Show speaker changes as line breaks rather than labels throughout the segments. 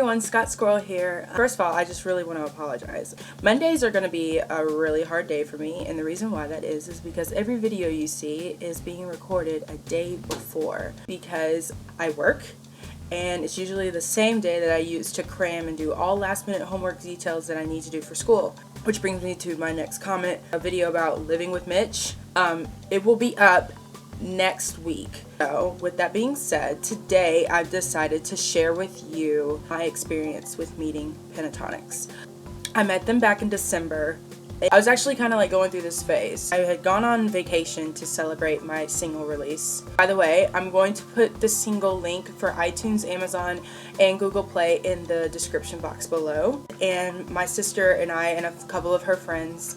everyone, Scott Squirrel here. First of all, I just really want to apologize. Mondays are going to be a really hard day for me, and the reason why that is because every video you see is being recorded a day before because I work, and it's usually the same day that I use to cram and do all last minute homework details that I need to do for school. Which brings me to my next comment, a video about living with Mitch. It will be up next week. So with that being said, today I've decided to share with you my experience with meeting Pentatonix. I met them back in December. I was actually kind of like going through this phase. I had gone on vacation to celebrate my single release. By the way, I'm going to put the single link for iTunes, Amazon, and Google Play in the description box below. And my sister and I and a couple of her friends,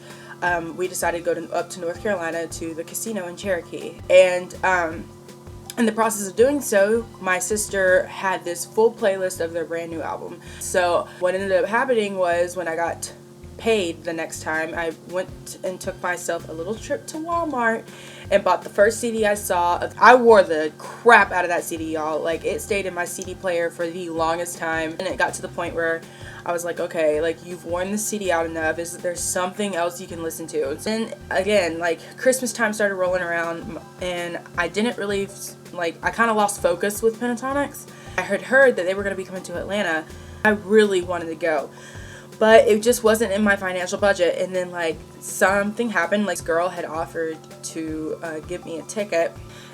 we decided to go up to North Carolina to the casino in Cherokee. And in the process of doing so, my sister had this full playlist of their brand new album. So what ended up happening was when I got paid the next time, I went and took myself a little trip to Walmart and bought the first CD I saw. I wore the crap out of that CD, y'all. Like, it stayed in my CD player for the longest time, and it got to the point where I was like, okay, like, you've worn the CD out enough. Is there something else you can listen to? And again, like, Christmas time started rolling around, and I didn't really, like, I kind of lost focus with Pentatonix. I had heard that they were going to be coming to Atlanta. I really wanted to go, but it just wasn't in my financial budget. And then, like, something happened. Like, this girl had offered to give me a ticket,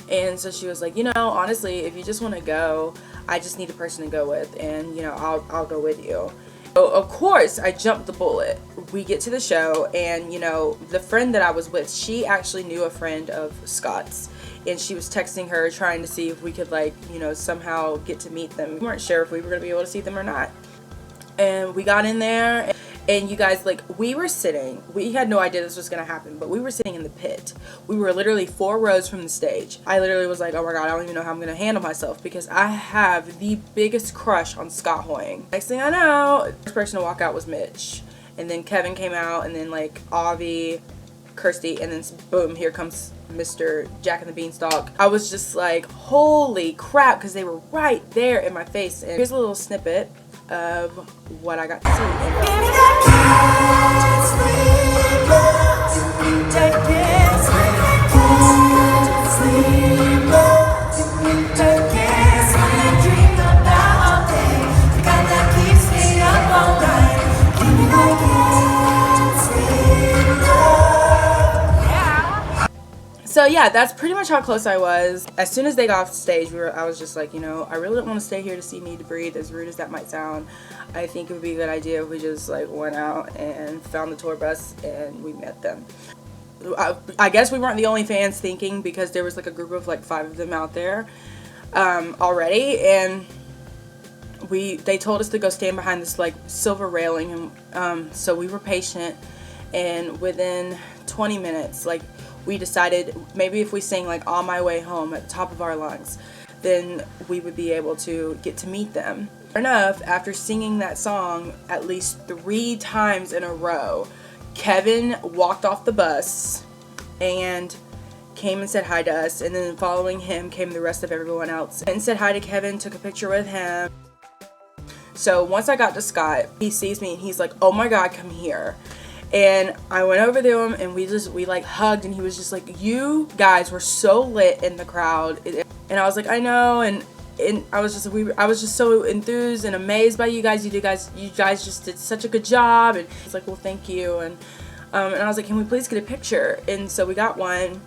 and so she was like, you know, honestly, if you just want to go, I just need a person to go with, and, you know, I'll go with you. So of course I jumped the bullet. We get to the show, and, you know, the friend that I was with, she actually knew a friend of Scott's, and she was texting her trying to see if we could, like, you know, somehow get to meet them. We weren't sure if we were going to be able to see them or not. And we got in there, and you guys, like, we were sitting, we had no idea this was going to happen, but we were sitting in the pit. We were literally 4 rows from the stage. I literally was like, oh my god, I don't even know how I'm going to handle myself, because I have the biggest crush on Scott Hoying. Next thing I know, the first person to walk out was Mitch, and then Kevin came out, and then, like, Avi, Kirsty, and then boom, here comes Mr. Jack and the Beanstalk. I was just like, holy crap, because they were right there in my face. And here's a little snippet of what I got to So yeah, that's pretty much how close I was. As soon as they got off the stage, I was just like, you know, I really don't want to stay here to see Need to Breathe, as rude as that might sound. I think it would be a good idea if we just, like, went out and found the tour bus and we met them. I guess we weren't the only fans thinking, because there was, like, a group of, like, 5 of them out there already, and they told us to go stand behind this, like, silver railing, and so we were patient, and within 20 minutes, like, we decided maybe if we sang, like, On My Way Home at the top of our lungs, then we would be able to get to meet them. Sure enough, after singing that song at least 3 times in a row, Kevin walked off the bus and came and said hi to us, and then following him came the rest of everyone else and said hi to Kevin, took a picture with him. So once I got to Scott, he sees me and he's like, oh my god, come here. And I went over to him, and we like hugged, and he was just like, you guys were so lit in the crowd. And I was like, I know, and I was just so enthused and amazed by you guys. You guys just did such a good job. And he's like, well, thank you. And I was like, can we please get a picture? And so we got one,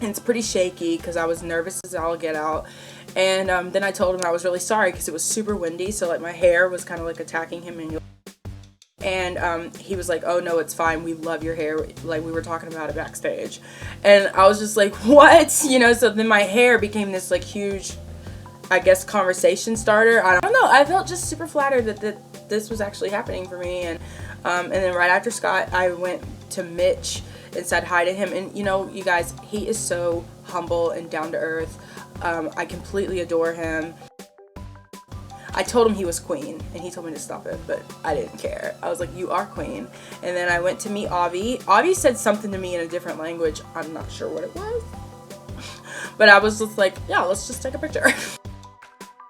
and it's pretty shaky because I was nervous as all get out. And then I told him I was really sorry because it was super windy, so, like, my hair was kind of like attacking him. And he was like, oh no, it's fine, we love your hair, like, we were talking about it backstage. And I was just like, what? You know, so then my hair became this, like, huge, I guess, conversation starter. I don't know, I felt just super flattered that this was actually happening for me. And then right after Scott, I went to Mitch and said hi to him. And, you know, you guys, he is so humble and down to earth. I completely adore him. I told him he was queen, and he told me to stop it, but I didn't care. I was like, you are queen. And then I went to meet Avi. Avi said something to me in a different language. I'm not sure what it was. But I was just like, yeah, let's just take a picture.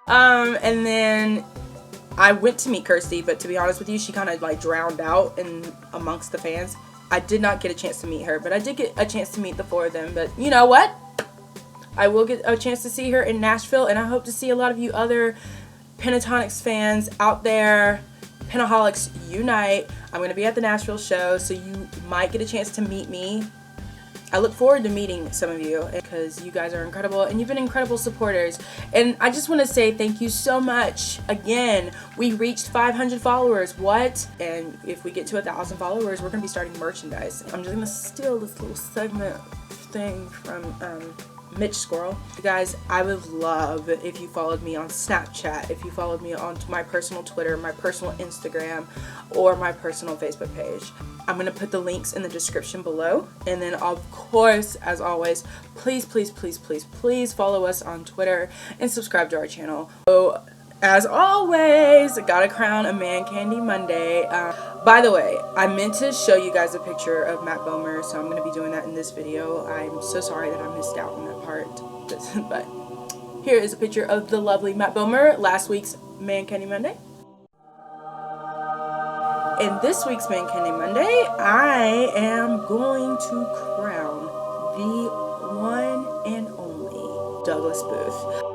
And then I went to meet Kirsty, but to be honest with you, she kind of like drowned out in amongst the fans. I did not get a chance to meet her, but I did get a chance to meet the 4 of them. But you know what? I will get a chance to see her in Nashville, and I hope to see a lot of you other Pentatonix fans out there. Pentaholics unite. I'm going to be at the Nashville show, so you might get a chance to meet me. I look forward to meeting some of you because you guys are incredible and you've been incredible supporters. And I just want to say thank you so much. Again, we reached 500 followers. What? And if we get to 1,000 followers, we're going to be starting merchandise. I'm just going to steal this little segment thing from Mitch Squirrel. You guys, I would love if you followed me on Snapchat, if you followed me on my personal Twitter, my personal Instagram, or my personal Facebook page. I'm going to put the links in the description below. And then, of course, as always, please, please, please, please, please follow us on Twitter and subscribe to our channel. So, as always, gotta crown a Man Candy Monday. By the way, I meant to show you guys a picture of Matt Bomer, so I'm going to be doing that in this video. I'm so sorry that I missed out on that part, but here is a picture of the lovely Matt Bomer, last week's Man Candy Monday. In this week's Man Candy Monday, I am going to crown the one and only Douglas Booth.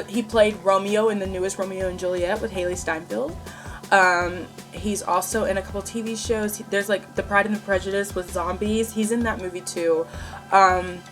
He played Romeo in the newest Romeo and Juliet with Haley Steinfeld. He's also in a couple TV shows. There's like The Pride and the Prejudice with zombies. He's in that movie too. And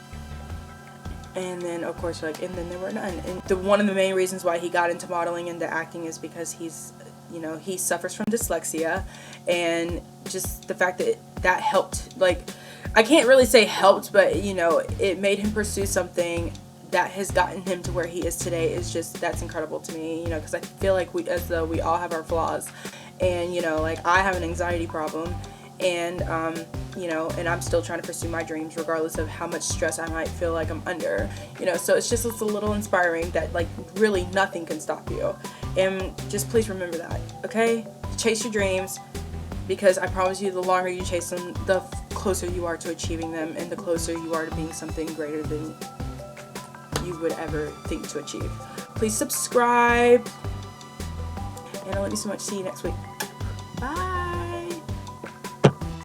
then of course, like, and then there were none. And one of the main reasons why he got into modeling and into acting is because he's, you know, he suffers from dyslexia, and just the fact that that helped, like, I can't really say helped, but you know, it made him pursue something that has gotten him to where he is today. Is just, that's incredible to me, you know, because I feel like as though we all have our flaws, and you know, like, I have an anxiety problem, and you know, and I'm still trying to pursue my dreams regardless of how much stress I might feel like I'm under, you know. So it's a little inspiring that, like, really nothing can stop you, and just please remember that, okay? Chase your dreams, because I promise you, the longer you chase them, the closer you are to achieving them, and the closer you are to being something greater than you would ever think to achieve. Please subscribe, and I love you so much. See you next week. Bye.